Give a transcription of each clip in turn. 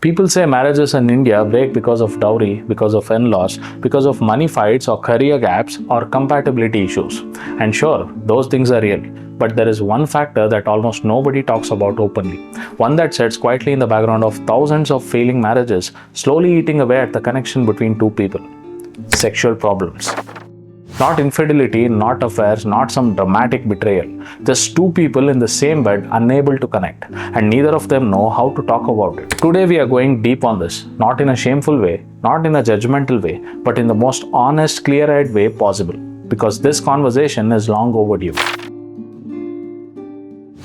People say marriages in India break because of dowry, because of in-laws, because of money fights or career gaps or compatibility issues. And sure, those things are real. But there is one factor that almost nobody talks about openly. One that sits quietly in the background of thousands of failing marriages, slowly eating away at the connection between two people. Sexual problems. Not infidelity, not affairs, not some dramatic betrayal. Just two people in the same bed unable to connect, and neither of them know how to talk about it. Today we are going deep on this, not in a shameful way, not in a judgmental way, but in the most honest, clear-eyed way possible, because this conversation is long overdue.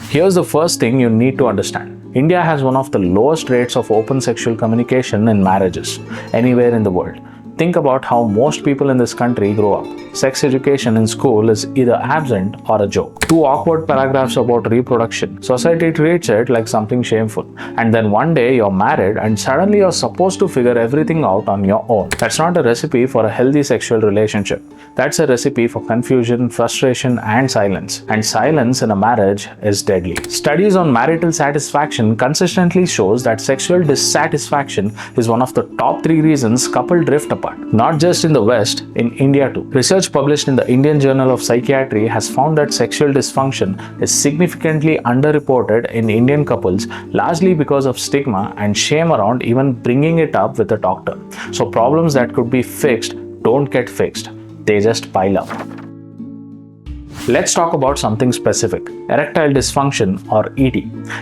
Here's the first thing you need to understand. India has one of the lowest rates of open sexual communication in marriages anywhere in the world. Think about how most people in this country grow up. Sex education in school is either absent or a joke. Two awkward paragraphs about reproduction. Society treats it like something shameful. And then one day you're married and suddenly you're supposed to figure everything out on your own. That's not a recipe for a healthy sexual relationship. That's a recipe for confusion, frustration, and silence. And silence in a marriage is deadly. Studies on marital satisfaction consistently shows that sexual dissatisfaction is one of the top 3 reasons couples drift apart. Not just in the West, in India too. Research published in the Indian Journal of Psychiatry has found that sexual dysfunction is significantly underreported in Indian couples, largely because of stigma and shame around even bringing it up with a doctor. So problems that could be fixed don't get fixed. They just pile up. Let's talk about something specific, erectile dysfunction or ED.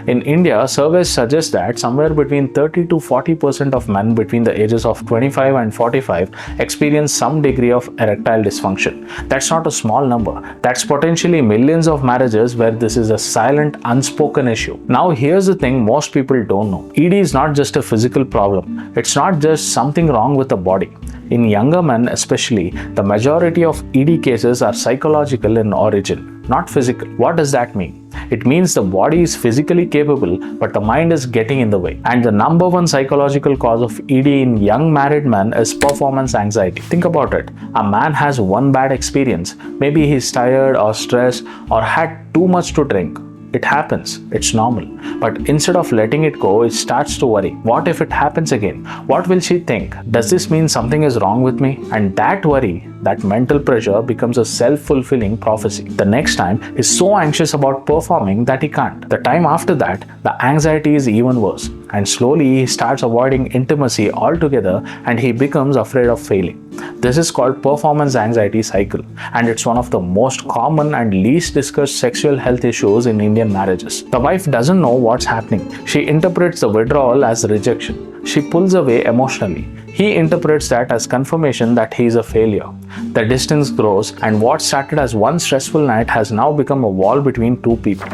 In India, surveys suggest that somewhere between 30 to 40% of men between the ages of 25 and 45 experience some degree of erectile dysfunction. That's not a small number. That's potentially millions of marriages where this is a silent, unspoken issue. Now here's the thing most people don't know. ED is not just a physical problem. It's not just something wrong with the body. In younger men especially, the majority of ED cases are psychological in origin, not physical. What does that mean? It means the body is physically capable, but the mind is getting in the way. And the number one psychological cause of ED in young married men is performance anxiety. Think about it. A man has one bad experience. Maybe he's tired or stressed or had too much to drink. It happens. It's normal. But instead of letting it go, it starts to worry. What if it happens again? What will she think? Does this mean something is wrong with me? And that worry, that mental pressure becomes a self-fulfilling prophecy. The next time, he's so anxious about performing that he can't. The time after that, the anxiety is even worse. And slowly, he starts avoiding intimacy altogether and he becomes afraid of failing. This is called performance anxiety cycle, and it's one of the most common and least discussed sexual health issues in Indian marriages. The wife doesn't know what's happening. She interprets the withdrawal as rejection. She pulls away emotionally. He interprets that as confirmation that he is a failure. The distance grows, and what started as one stressful night has now become a wall between two people.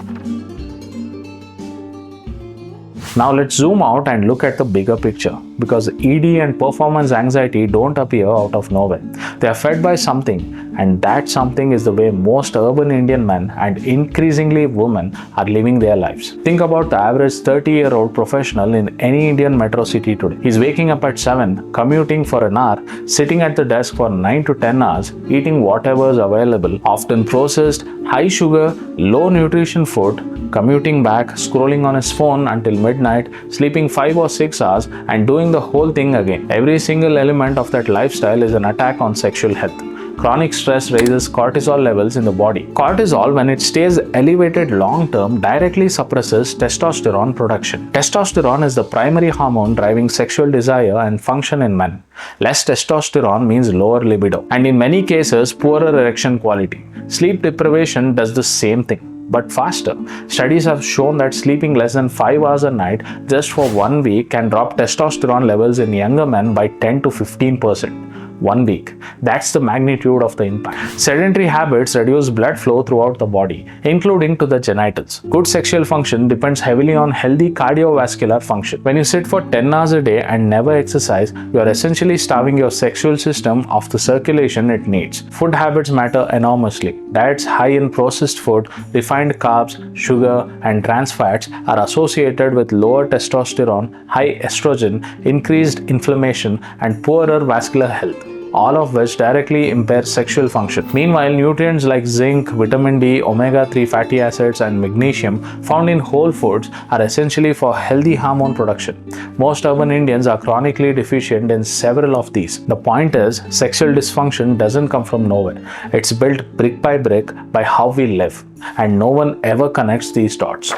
Now let's zoom out and look at the bigger picture, because ED and performance anxiety don't appear out of nowhere. They are fed by something, and that something is the way most urban Indian men and increasingly women are living their lives. Think about the average 30-year-old professional in any Indian metro city today. He's waking up at 7, commuting for an hour, sitting at the desk for 9 to 10 hours, eating whatever is available, often processed, high sugar, low nutrition food, commuting back, scrolling on his phone until midnight, sleeping 5 or 6 hours, and doing the whole thing again. Every single element of that lifestyle is an attack on sexual health. Chronic stress raises cortisol levels in the body. Cortisol, when it stays elevated long term, directly suppresses testosterone production. Testosterone is the primary hormone driving sexual desire and function in men. Less testosterone means lower libido, and in many cases, poorer erection quality. Sleep deprivation does the same thing, but faster. Studies have shown that sleeping less than 5 hours a night just for 1 week can drop testosterone levels in younger men by 10 to 15%. 1 week. That's the magnitude of the impact. Sedentary habits reduce blood flow throughout the body, including to the genitals. Good sexual function depends heavily on healthy cardiovascular function. When you sit for 10 hours a day and never exercise, you are essentially starving your sexual system of the circulation it needs. Food habits matter enormously. Diets high in processed food, refined carbs, sugar, and trans fats are associated with lower testosterone, high estrogen, increased inflammation, and poorer vascular health. all of which directly impair sexual function. Meanwhile, nutrients like zinc, vitamin D, omega-3 fatty acids, and magnesium found in whole foods are essentially for healthy hormone production. Most urban Indians are chronically deficient in several of these. The point is, sexual dysfunction doesn't come from nowhere. It's built brick by brick by how we live, and no one ever connects these dots.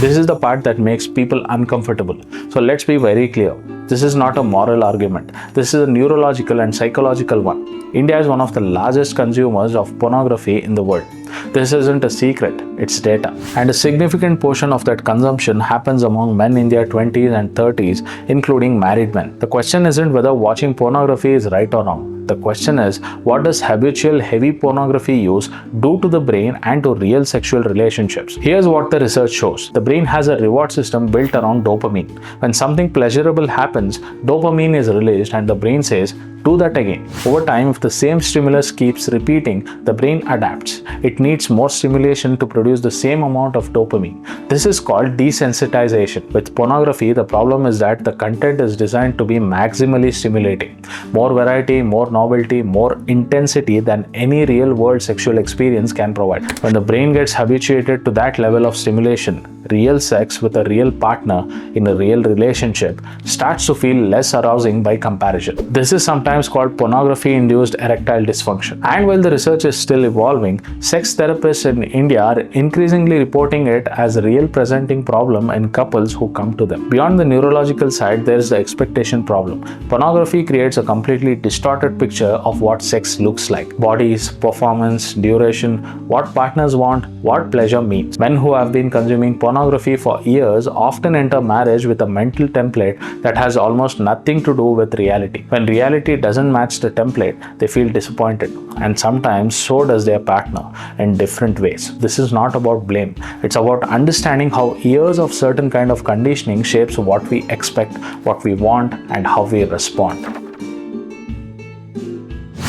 This is the part that makes people uncomfortable. So let's be very clear. This is not a moral argument. This is a neurological and psychological one. India is one of the largest consumers of pornography in the world. This isn't a secret, it's data. And a significant portion of that consumption happens among men in their 20s and 30s, including married men. The question isn't whether watching pornography is right or wrong. The question is, what does habitual heavy pornography use do to the brain and to real sexual relationships? Here's what the research shows. The brain has a reward system built around dopamine. When something pleasurable happens, dopamine is released and the brain says, do that again. Over time, if the same stimulus keeps repeating, the brain adapts. It needs more stimulation to produce the same amount of dopamine. This is called desensitization. With pornography, the problem is that the content is designed to be maximally stimulating. More variety, more novelty, more intensity than any real-world sexual experience can provide. When the brain gets habituated to that level of stimulation, real sex with a real partner in a real relationship starts to feel less arousing by comparison. This is sometimes called pornography-induced erectile dysfunction. And while the research is still evolving, sex therapists in India are increasingly reporting it as a real presenting problem in couples who come to them. Beyond the neurological side, there is the expectation problem. Pornography creates a completely distorted picture of what sex looks like. Bodies, performance, duration, what partners want, what pleasure means. Men who have been consuming pornography for years often enter marriage with a mental template that has almost nothing to do with reality. When reality doesn't match the template, they feel disappointed, and sometimes so does their partner in different ways. This is not about blame. It's about understanding how years of certain kind of conditioning shapes what we expect, what we want, and how we respond.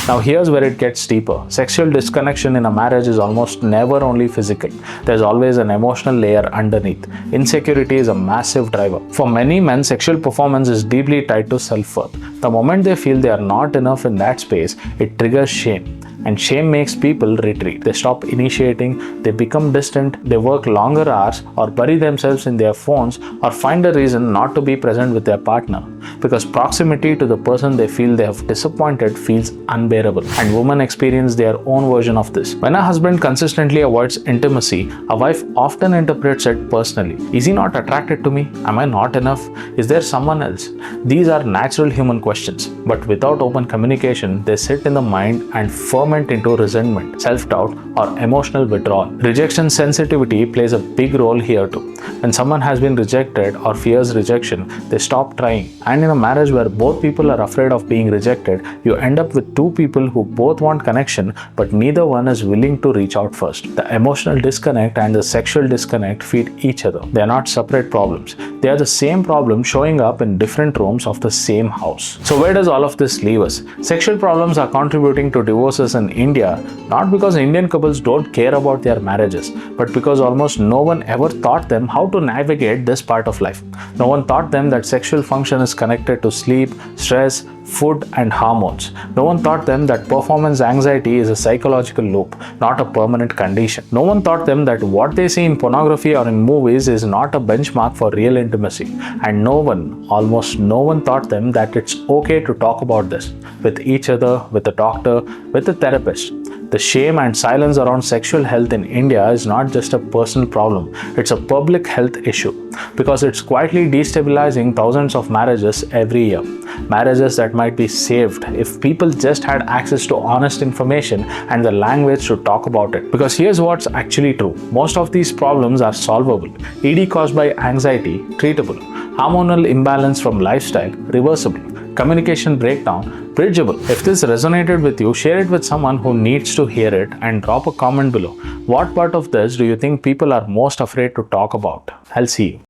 Now here's where it gets deeper. Sexual disconnection in a marriage is almost never only physical. There's always an emotional layer underneath. Insecurity is a massive driver. For many men, sexual performance is deeply tied to self-worth. The moment they feel they are not enough in that space, it triggers shame. And shame makes people retreat. They stop initiating, they become distant, they work longer hours or bury themselves in their phones or find a reason not to be present with their partner. Because proximity to the person they feel they have disappointed feels unbearable. And women experience their own version of this. When a husband consistently avoids intimacy, a wife often interprets it personally. Is he not attracted to me? Am I not enough? Is there someone else? These are natural human questions. But without open communication, they sit in the mind and ferment into resentment, self-doubt, or emotional withdrawal. Rejection sensitivity plays a big role here too. When someone has been rejected or fears rejection, they stop trying. And in a marriage where both people are afraid of being rejected, you end up with two people who both want connection, but neither one is willing to reach out first. The emotional disconnect and the sexual disconnect feed each other. They are not separate problems. They are the same problem showing up in different rooms of the same house. So where does all of this leave us? Sexual problems are contributing to divorces in India, not because Indian couples don't care about their marriages, but because almost no one ever taught them how to navigate this part of life. No one taught them that sexual function is connected to sleep, stress, food, and hormones. No one taught them that performance anxiety is a psychological loop, not a permanent condition. No one taught them that what they see in pornography or in movies is not a benchmark for real intimacy. And almost no one taught them that it's okay to talk about this with each other, with a doctor, with a therapist. The shame and silence around sexual health in India is not just a personal problem, it's a public health issue because it's quietly destabilizing thousands of marriages every year. Marriages that might be saved if people just had access to honest information and the language to talk about it. Because here's what's actually true. Most of these problems are solvable. ED caused by anxiety, treatable. Hormonal imbalance from lifestyle, reversible. Communication breakdown, bridgeable. If this resonated with you, share it with someone who needs to hear it and drop a comment below. What part of this do you think people are most afraid to talk about? I'll see you.